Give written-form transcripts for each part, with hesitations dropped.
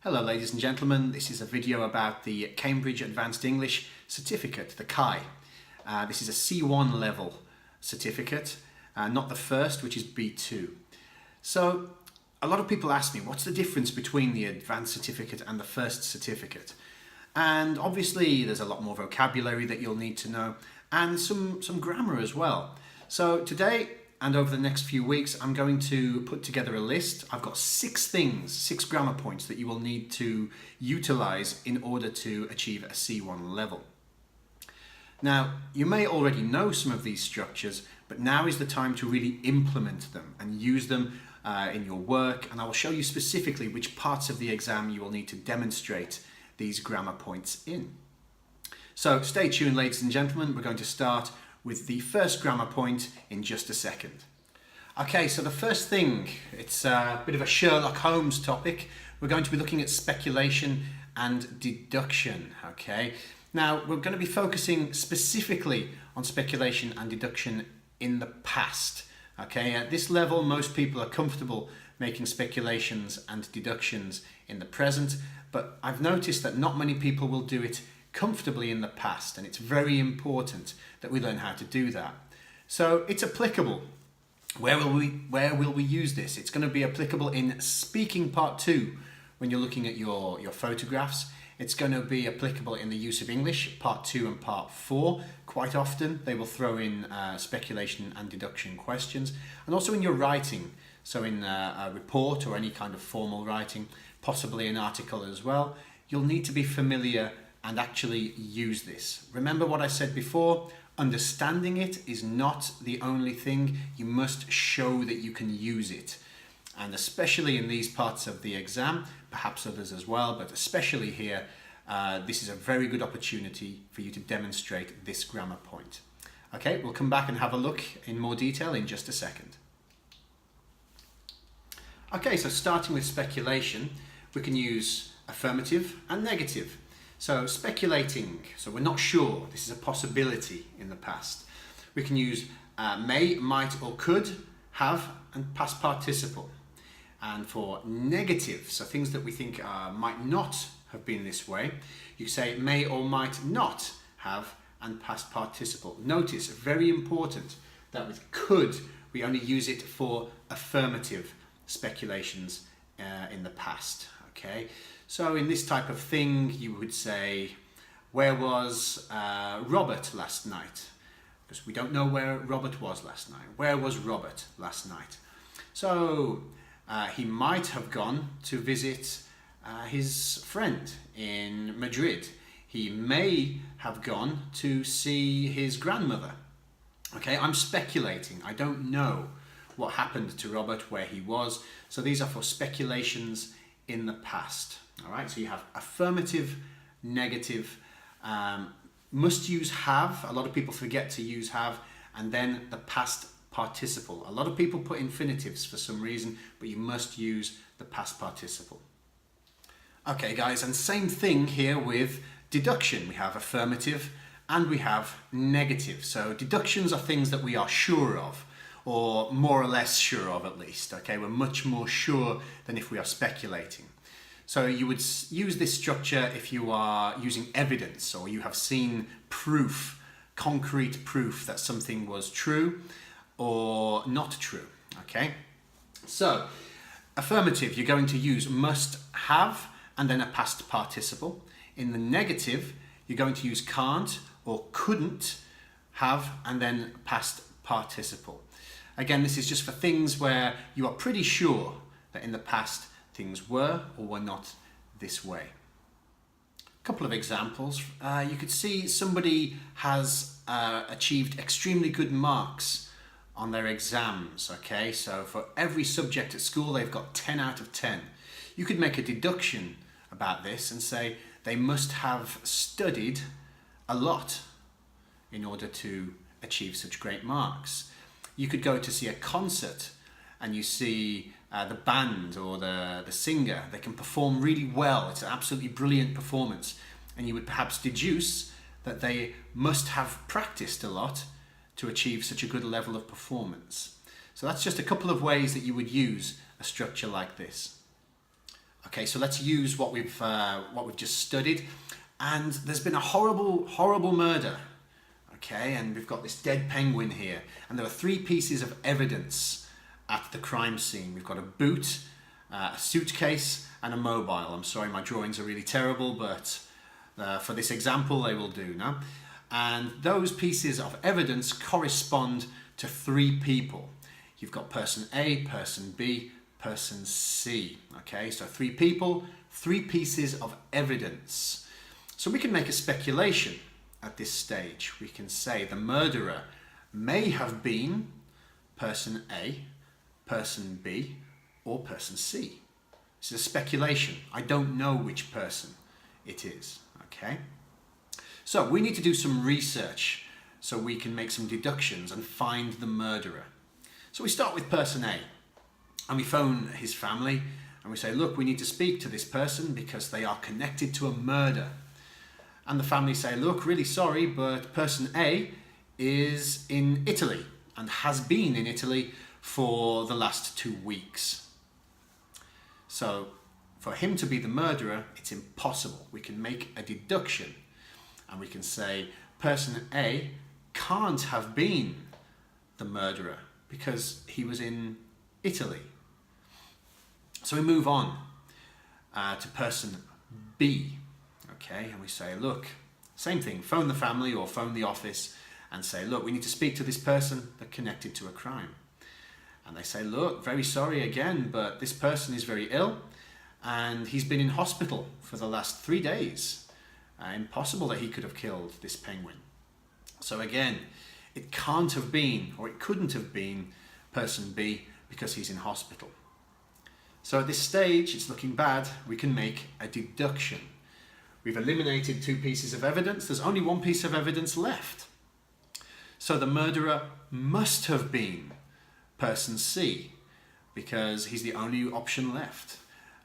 Hello ladies and gentlemen, this is a video about the Cambridge Advanced English Certificate, the CAE. This is a C1 level certificate, not the first, which is B2. So a lot of people ask me, what's the difference between the advanced certificate and the first certificate? And obviously there's a lot more vocabulary that you'll need to know and some grammar as well. So today and over the next few weeks, I'm going to put together a list. I've got 6 grammar points that you will need to utilize in order to achieve a C1 level. Now, you may already know some of these structures, but now is the time to really implement them and use them in your work. And I will show you specifically which parts of the exam you will need to demonstrate these grammar points in. So stay tuned, ladies and gentlemen. We're going to start with the first grammar point in just a second. Okay, so the first thing, it's a bit of a Sherlock Holmes topic. We're going to be looking at speculation and deduction, okay? Now, we're going to be focusing specifically on speculation and deduction in the past, okay? At this level, most people are comfortable making speculations and deductions in the present, but I've noticed that not many people will do it comfortably in the past, and it's very important that we learn how to do that. So it's applicable. Where will we use this? It's going to be applicable in speaking part 2 when you're looking at your photographs. It's going to be applicable in the use of English part 2 and part 4. Quite often they will throw in speculation and deduction questions, and also in your writing, so in a report or any kind of formal writing, possibly an article as well. You'll need to be familiar and actually use this. Remember what I said before, understanding it is not the only thing. You must show that you can use it. And especially in these parts of the exam, perhaps others as well, but especially here, this is a very good opportunity for you to demonstrate this grammar point. Okay, we'll come back and have a look in more detail in just a second. Okay, so starting with speculation, we can use affirmative and negative. So speculating, so we're not sure, this is a possibility in the past. We can use may, might or could, have and past participle. And for negative, so things that we think might not have been this way, you say may or might not have and past participle. Notice, very important, that with could, we only use it for affirmative speculations in the past, okay? So in this type of thing, you would say, where was Robert last night? Because we don't know where Robert was last night. Where was Robert last night? So he might have gone to visit his friend in Madrid. He may have gone to see his grandmother. Okay, I'm speculating. I don't know what happened to Robert, where he was. So these are for speculations in the past. All right, so you have affirmative, negative, must use have. A lot of people forget to use have, and then the past participle. A lot of people put infinitives for some reason, but you must use the past participle. Okay guys, and same thing here with deduction. We have affirmative and we have negative. So deductions are things that we are sure of, or more or less sure of at least. Okay, we're much more sure than if we are speculating. So you would use this structure if you are using evidence, or you have seen proof, concrete proof that something was true or not true, okay? So affirmative, you're going to use must have and then a past participle. In the negative, you're going to use can't or couldn't have and then past participle. Again, this is just for things where you are pretty sure that in the past things were or were not this way. A couple of examples. You could see somebody has achieved extremely good marks on their exams, okay? So for every subject at school, they've got 10 out of 10. You could make a deduction about this and say they must have studied a lot in order to achieve such great marks. You could go to see a concert and you see the band or the singer, they can perform really well. It's an absolutely brilliant performance. And you would perhaps deduce that they must have practiced a lot to achieve such a good level of performance. So that's just a couple of ways that you would use a structure like this. Okay, so let's use what we've just studied, and there's been a horrible murder. Okay, and we've got this dead penguin here, and there are 3 pieces of evidence at the crime scene. We've got a boot, a suitcase, and a mobile. I'm sorry, my drawings are really terrible, but for this example, they will do now. And those pieces of evidence correspond to 3 people. You've got person A, person B, person C. Okay, so 3 people, 3 pieces of evidence. So we can make a speculation at this stage. We can say the murderer may have been person A, person B, or person C. This is a speculation. I don't know which person it is. Okay, so we need to do some research so we can make some deductions and find the murderer. So we start with person A, and we phone his family and we say, look, we need to speak to this person because they are connected to a murder. And the family say, look, really sorry, but person A is in Italy and has been in Italy for the last 2 weeks. So for him to be the murderer, it's impossible. We can make a deduction and we can say person A can't have been the murderer because he was in Italy. So we move on to person B. Okay, and we say, look, same thing, phone the family or phone the office and say, look, we need to speak to this person that's connected to a crime. And they say, look, very sorry again, but this person is very ill and he's been in hospital for the last 3 days. Impossible that he could have killed this penguin. So again, it can't have been, or it couldn't have been, person B because he's in hospital. So at this stage, it's looking bad. We can make a deduction. We've eliminated 2 pieces of evidence. There's only 1 piece of evidence left. So the murderer must have been person C because he's the only option left.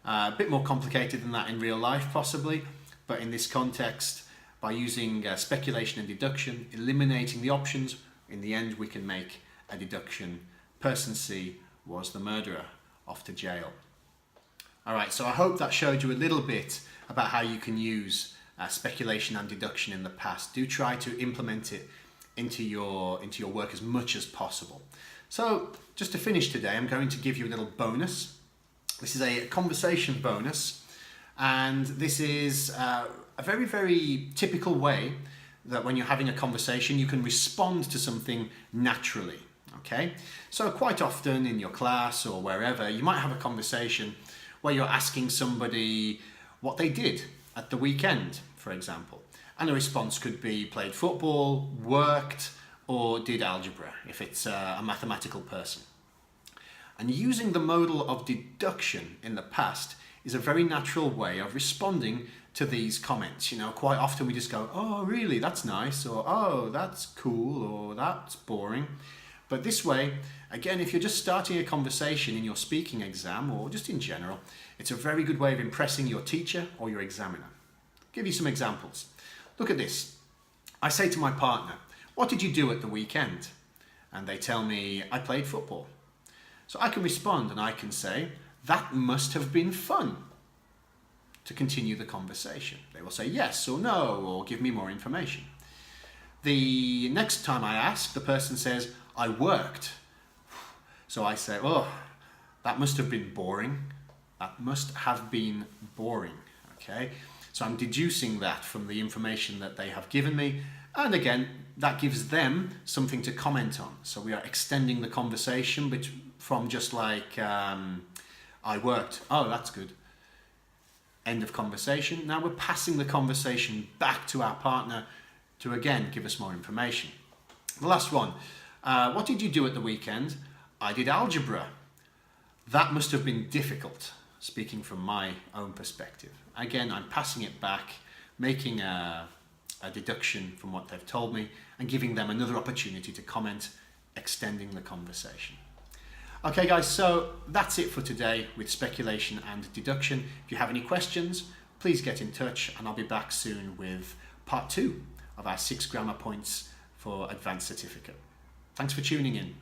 A bit more complicated than that in real life possibly, but in this context, by using speculation and deduction, eliminating the options, in the end we can make a deduction. Person C was the murderer, off to jail. Alright, so I hope that showed you a little bit about how you can use speculation and deduction in the past. Do try to implement it into your work as much as possible. So just to finish today, I'm going to give you a little bonus. This is a conversation bonus, and this is a very, very typical way that when you're having a conversation you can respond to something naturally. Okay, so quite often in your class or wherever you might have a conversation where you're asking somebody what they did at the weekend, for example, and the response could be played football, worked, or did algebra if it's a mathematical person. And using the modal of deduction in the past is a very natural way of responding to these comments. You know, quite often we just go, oh really, that's nice, or oh that's cool, or that's boring. But this way, again, if you're just starting a conversation in your speaking exam or just in general, it's a very good way of impressing your teacher or your examiner. I'll give you some examples. Look at this. I say to my partner, what did you do at the weekend? And they tell me, I played football. So I can respond and I can say, that must have been fun, to continue the conversation. They will say yes or no, or give me more information. The next time I ask, the person says, I worked. So I say, oh, that must have been boring. That must have been boring. Okay, so I'm deducing that from the information that they have given me. And again, that gives them something to comment on. So we are extending the conversation from just like, I worked. Oh, that's good. End of conversation. Now we're passing the conversation back to our partner to again give us more information. The last one. What did you do at the weekend? I did algebra. That must have been difficult, speaking from my own perspective. Again, I'm passing it back, making a deduction from what they've told me and giving them another opportunity to comment, extending the conversation. Okay guys, so that's it for today with speculation and deduction. If you have any questions, please get in touch and I'll be back soon with part 2 of our 6 grammar points for advanced certificate. Thanks for tuning in.